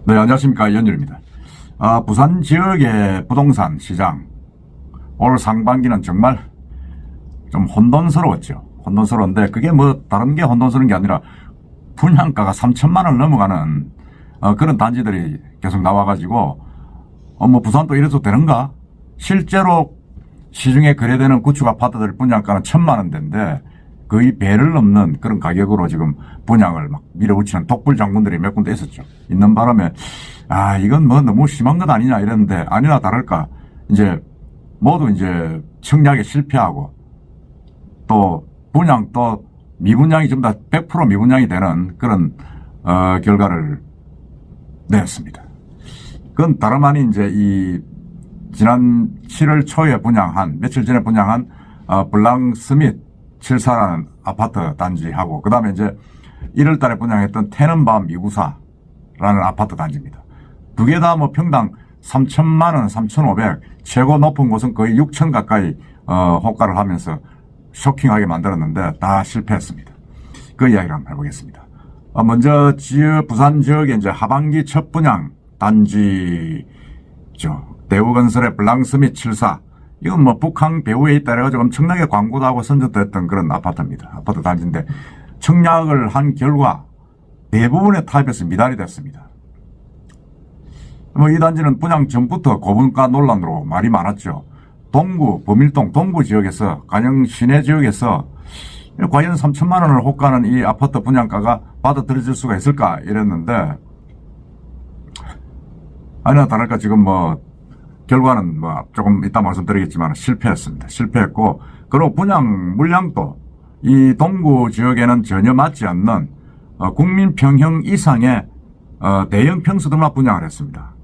네, 안녕하십니까. 연율입니다. 부산 지역의 부동산 시장, 올 상반기는 정말 좀 혼돈스러웠죠. 혼돈스러운데, 그게 뭐, 다른 게 혼돈스러운 게 아니라, 분양가가 3천만 원 넘어가는, 그런 단지들이 계속 나와가지고, 뭐, 부산도 이래도 되는가? 실제로 시중에 거래되는 구축 아파트들 분양가는 1,000만 원대인데, 거의 배를 넘는 그런 가격으로 지금 분양을 막 밀어붙이는 독불 장군들이 몇 군데 있었죠. 있는 바람에, 이건 뭐 너무 심한 것 아니냐 이랬는데, 아니나 다를까, 이제, 모두 이제 청약에 실패하고, 또, 분양 또 미분양이 전부 다 100% 미분양이 되는 그런, 결과를 내었습니다. 그건 다름 아닌 이제 지난 7월 초에 분양한, 며칠 전에 분양한, 블랑 스밋 74라는 아파트 단지하고, 그 다음에 이제 1월 달에 분양했던 테넌바움 294라는 아파트 단지입니다. 두 개 다 뭐 평당 3천만 원, 3,500, 최고 높은 곳은 거의 6천 가까이, 호가를 하면서 쇼킹하게 만들었는데 다 실패했습니다. 그 이야기를 한번 해보겠습니다. 먼저 부산 지역의 이제 하반기 첫 분양 단지죠. 대우건설의 블랑 스밋 74. 이건 뭐 북한 배후에 있다 해가지고 엄청나게 광고도 하고 선전도 했던 그런 아파트입니다. 아파트 단지인데 청약을 한 결과 대부분의 타입에서 미달이 됐습니다. 뭐 이 단지는 분양 전부터 고분가 논란으로 말이 많았죠. 동구, 범일동 동구 지역에서, 간영 시내 지역에서 과연 3천만 원을 호가하는 이 아파트 분양가가 받아들여질 수가 있을까 이랬는데, 아니나 다를까 지금 뭐 결과는 뭐 조금 이따 말씀드리겠지만 실패했습니다. 실패했고, 그리고 분양 물량도 이 동구 지역에는 전혀 맞지 않는 국민평형 이상의 대형 평수들만 분양을 했습니다.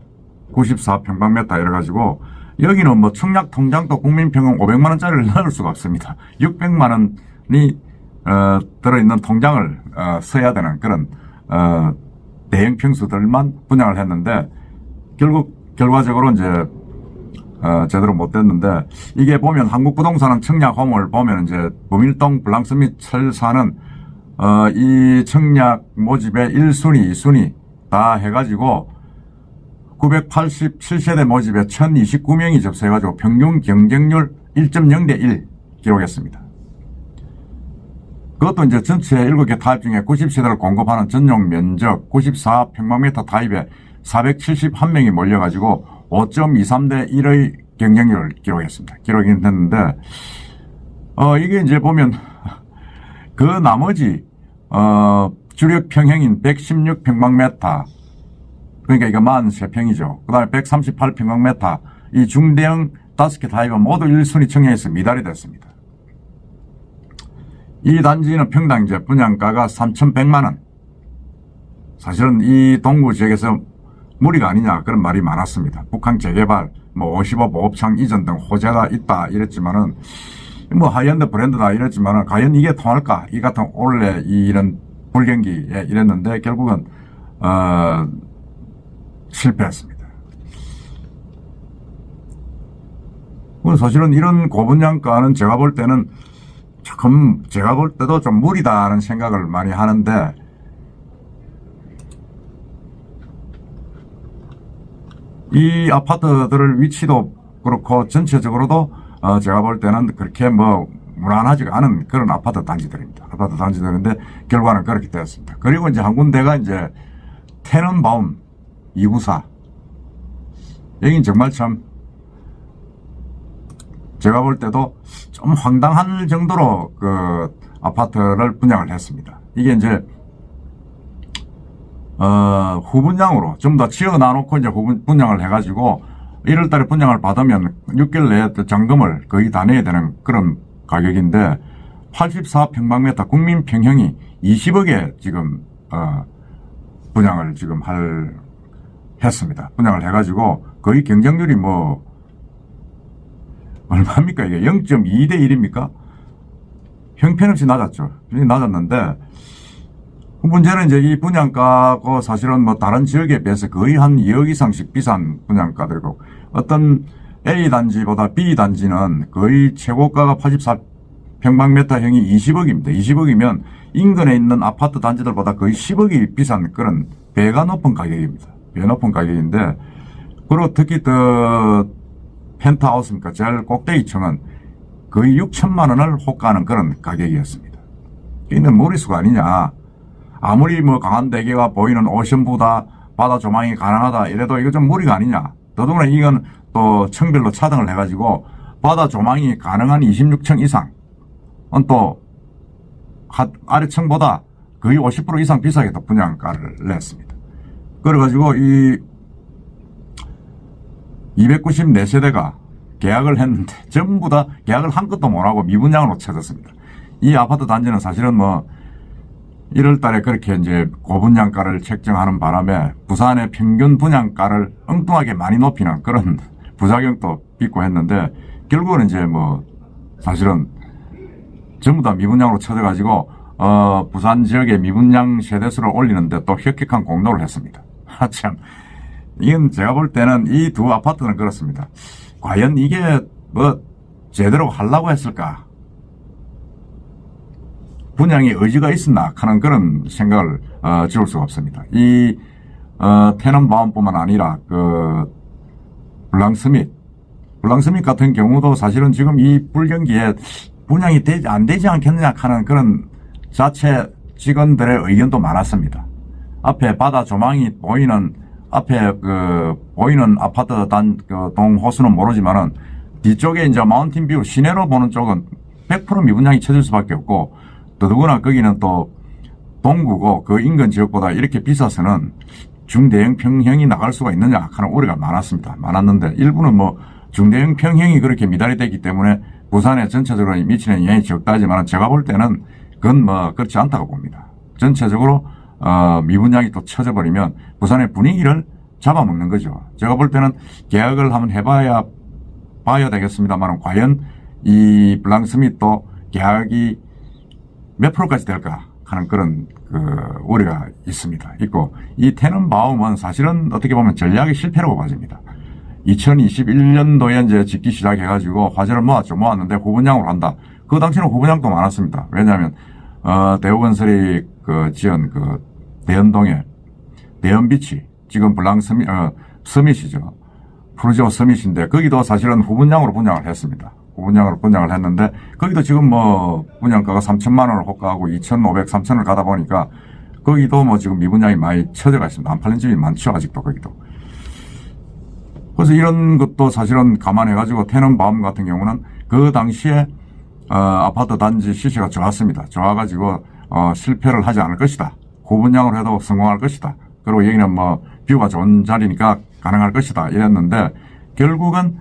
94평방미터 이래가지고 여기는 뭐 청약 통장도 국민평형 500만 원짜리를 넣을 수가 없습니다. 600만 원이 들어있는 통장을 써야 되는 그런 대형 평수들만 분양을 했는데, 결과적으로 이제 제대로 못 됐는데, 이게 보면 한국부동산은 청약 홈을 보면 이제 범일동 블랑 스밋 74는 이 청약 모집의 1순위, 2순위 다 해가지고 987세대 모집에 1,029명이 접수해가지고 평균 경쟁률 1.0대 1 기록했습니다. 그것도 이제 전체 7개 타입 중에 90세대를 공급하는 전용 면적 94평방미터 타입에 471명이 몰려가지고 5.23대 1의 경쟁률을 기록했습니다. 기록했는데, 이게 이제 보면, 그 나머지, 주력 평형인 116평방미터, 그러니까 이거 43평이죠. 그 다음에 138평방미터, 이 중대형 5개 타입은 모두 1순위 청약에서 미달이 됐습니다. 이 단지는 평당 이제 분양가가 3,100만원. 사실은 이 동구 지역에서 무리가 아니냐 그런 말이 많았습니다. 북한 재개발, 뭐 55 보급창 이전 등 호재가 있다 이랬지만은, 뭐 하이엔드 브랜드다 이랬지만은 과연 이게 통할까? 이 같은 올해 이런 불경기에 이랬는데 결국은 실패했습니다. 사실은 이런 고분양가는 제가 볼 때는 제가 볼 때도 좀 무리다라는 생각을 많이 하는데, 이 아파트들의 위치도 그렇고 전체적으로도 제가 볼 때는 그렇게 뭐 무난하지가 않은 그런 아파트 단지들입니다. 아파트 단지들인데 결과는 그렇게 되었습니다. 그리고 이제 한 군데가 이제 테넌바움 294. 여긴 정말 참 제가 볼 때도 좀 황당한 정도로 그 아파트를 분양을 했습니다. 이게 이제 후분양으로 좀 더 지어 놔놓고 이제 후분양을 해가지고 1월 달에 분양을 받으면 6개월 내에 잔금을 거의 다 내야 되는 그런 가격인데, 84평방미터 국민평형이 20억에 지금, 분양을 지금 했습니다. 분양을 해가지고 거의 경쟁률이 뭐, 얼마입니까? 이게 0.2대 1입니까? 형편없이 낮았죠. 낮았는데, 문제는 이제 이 분양가고 사실은 뭐 다른 지역에 비해서 거의 한 2억 이상씩 비싼 분양가들이고, 어떤 A 단지보다 B 단지는 거의 최고가가 84평방미터형이 20억입니다. 20억이면 인근에 있는 아파트 단지들보다 거의 10억이 비싼 그런 배가 높은 가격입니다. 꽤 높은 가격인데, 그리고 특히 더 펜트하우스니까 제일 꼭대기층은 거의 6천만 원을 호가하는 그런 가격이었습니다. 이는 무리수가 아니냐. 아무리 뭐 강한 대게가 보이는 오션보다 바다 조망이 가능하다 이래도 이거 좀 무리가 아니냐. 더더구나 이건 또 층별로 차등을 해가지고 바다 조망이 가능한 26층 이상은 또 아래층보다 거의 50% 이상 비싸게 또 분양가를 냈습니다. 그래가지고 이 294세대가 계약을 했는데 전부 다 계약을 한 것도 못하고 미분양으로 쳐졌습니다. 이 아파트 단지는 사실은 뭐 1월 달에 그렇게 이제 고분양가를 책정하는 바람에 부산의 평균 분양가를 엉뚱하게 많이 높이는 그런 부작용도 빚고 했는데 결국은 이제 뭐 사실은 전부 다 미분양으로 쳐져가지고 부산 지역의 미분양 세대수를 올리는데 또 혁혁한 공로를 했습니다. 참 이건 제가 볼 때는 이 두 아파트는 그렇습니다. 과연 이게 뭐 제대로 하려고 했을까? 분양의 의지가 있었나 하는 그런 생각을 지울 수가 없습니다. 이 테넌바움뿐만 아니라 그 블랑스밋 같은 경우도 사실은 지금 이 불경기에 분양이 안 되지 않겠느냐 하는 그런 자체 직원들의 의견도 많았습니다. 앞에 바다 조망이 보이는 앞에 보이는 아파트 동 호수는 모르지만은 뒤쪽에 이제 마운틴뷰 시내로 보는 쪽은 100% 미분양이 쳐질 수밖에 없고 더더구나 거기는 또 동구고 그 인근 지역보다 이렇게 비싸서는 중대형 평형이 나갈 수가 있느냐 하는 우려가 많았는데 일부는 뭐 중대형 평형이 그렇게 미달이 됐기 때문에 부산에 전체적으로 미치는 영향이 적다지만 제가 볼 때는 그건 뭐 그렇지 않다고 봅니다. 전체적으로 미분양이 또 쳐져버리면 부산의 분위기를 잡아먹는 거죠. 제가 볼 때는 계약을 한번 봐야 되겠습니다만 과연 이 블랑스밋도 계약이 몇 프로까지 될까 하는 그런 우려가 있고 이 테넌바움은 사실은 어떻게 보면 전략의 실패라고 봐집니다. 2021년도에 이제 짓기 시작해가지고 화제를 모았는데 후분양으로 한다. 그 당시는 후분양도 많았습니다. 왜냐하면 대우건설이 지은 대연동에 대연비치 지금 블랑스밋 서밋이죠. 프로지오 서밋인데 거기도 사실은 후분양으로 분양을 했습니다. 후분양으로 분양을 했는데 거기도 지금 뭐 분양가가 3천만 원을 호가하고 2,500, 3천을 가다 보니까 거기도 뭐 지금 미분양이 많이 쳐져가 있습니다. 안 팔린 집이 많죠. 아직도 거기도. 그래서 이런 것도 사실은 감안해가지고 테넌바움 같은 경우는 그 당시에 아파트 단지 시세가 좋았습니다. 좋아가지고 실패를 하지 않을 것이다. 후분양으로 해도 성공할 것이다. 그리고 여기는 뭐 뷰가 좋은 자리니까 가능할 것이다. 이랬는데 결국은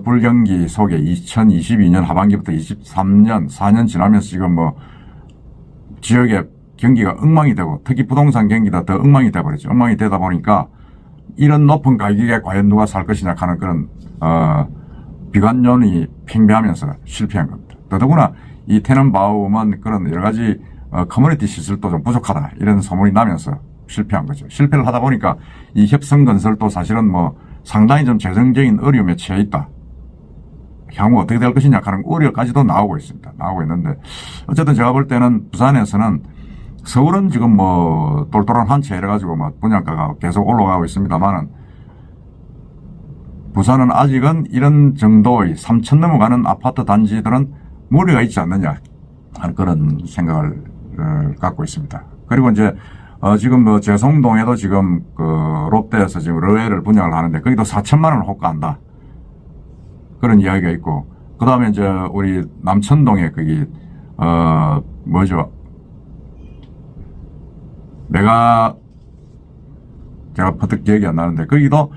불경기 속에 2022년 하반기부터 23년 4년 지나면서 지금 뭐 지역의 경기가 엉망이 되고 특히 부동산 경기가 더 엉망이 돼버렸죠. 엉망이 되다 보니까 이런 높은 가격에 과연 누가 살 것이냐 하는 그런 비관론이 팽배하면서 실패한 겁니다. 더더구나 이 테넌바움은 그런 여러 가지 커뮤니티 시설도 좀 부족하다 이런 소문이 나면서 실패한 거죠. 실패를 하다 보니까 이 협성건설도 사실은 뭐 상당히 좀 재정적인 어려움에 처해 있다. 향후 어떻게 될 것이냐 하는 우려까지도 나오고 있습니다. 나오고 있는데 어쨌든 제가 볼 때는 부산에서는 서울은 지금 뭐 똘똘한 한 채 이래가지고 뭐 분양가가 계속 올라가고 있습니다만은 부산은 아직은 이런 정도의 3천 넘어가는 아파트 단지들은 무리가 있지 않느냐 하는 그런 생각을 갖고 있습니다. 그리고 이제 지금 뭐 제송동에도 지금 롯데에서 지금 러웨를 분양을 하는데 거기도 4천만 원을 호가한다. 그런 이야기가 있고 그 다음에 이제 우리 남천동에 거기 제가 퍼뜩 기억이 안 나는데 거기도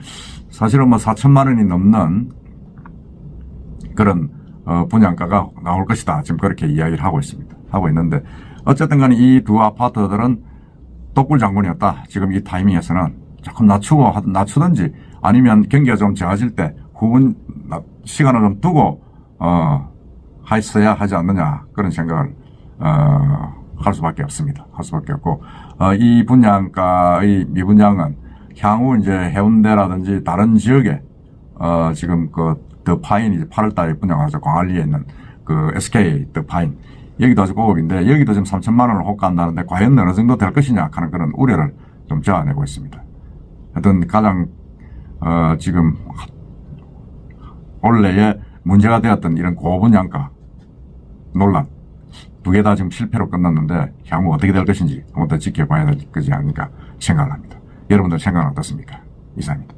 사실은 뭐 4천만 원이 넘는 그런 분양가가 나올 것이다. 지금 그렇게 이야기를 하고 있는데 어쨌든 간에 이 두 아파트들은 독불장군이었다. 지금 이 타이밍에서는 조금 낮추든지 아니면 경기가 좀 좋아질 때 시간을 좀 두고 했어야 하지 않느냐 그런 생각을 할 수밖에 없습니다. 할 수밖에 없고 이 분양가의 미분양은 향후 이제 해운대라든지 다른 지역에 지금 더 파인이 8월달에 분양하죠. 광안리에 있는 SK 더 파인 여기도 아주 고급인데 여기도 지금 3천만 원을 호가한다는데 과연 어느 정도 될 것이냐 하는 그런 우려를 좀 자아내고 있습니다. 하여튼 가장 지금 원래의 문제가 되었던 이런 고분양가 논란 두 개 다 지금 실패로 끝났는데 향후 어떻게 될 것인지 한번 더 지켜봐야 될 것이 아닐까 생각을 합니다. 여러분들 생각은 어떻습니까? 이상입니다.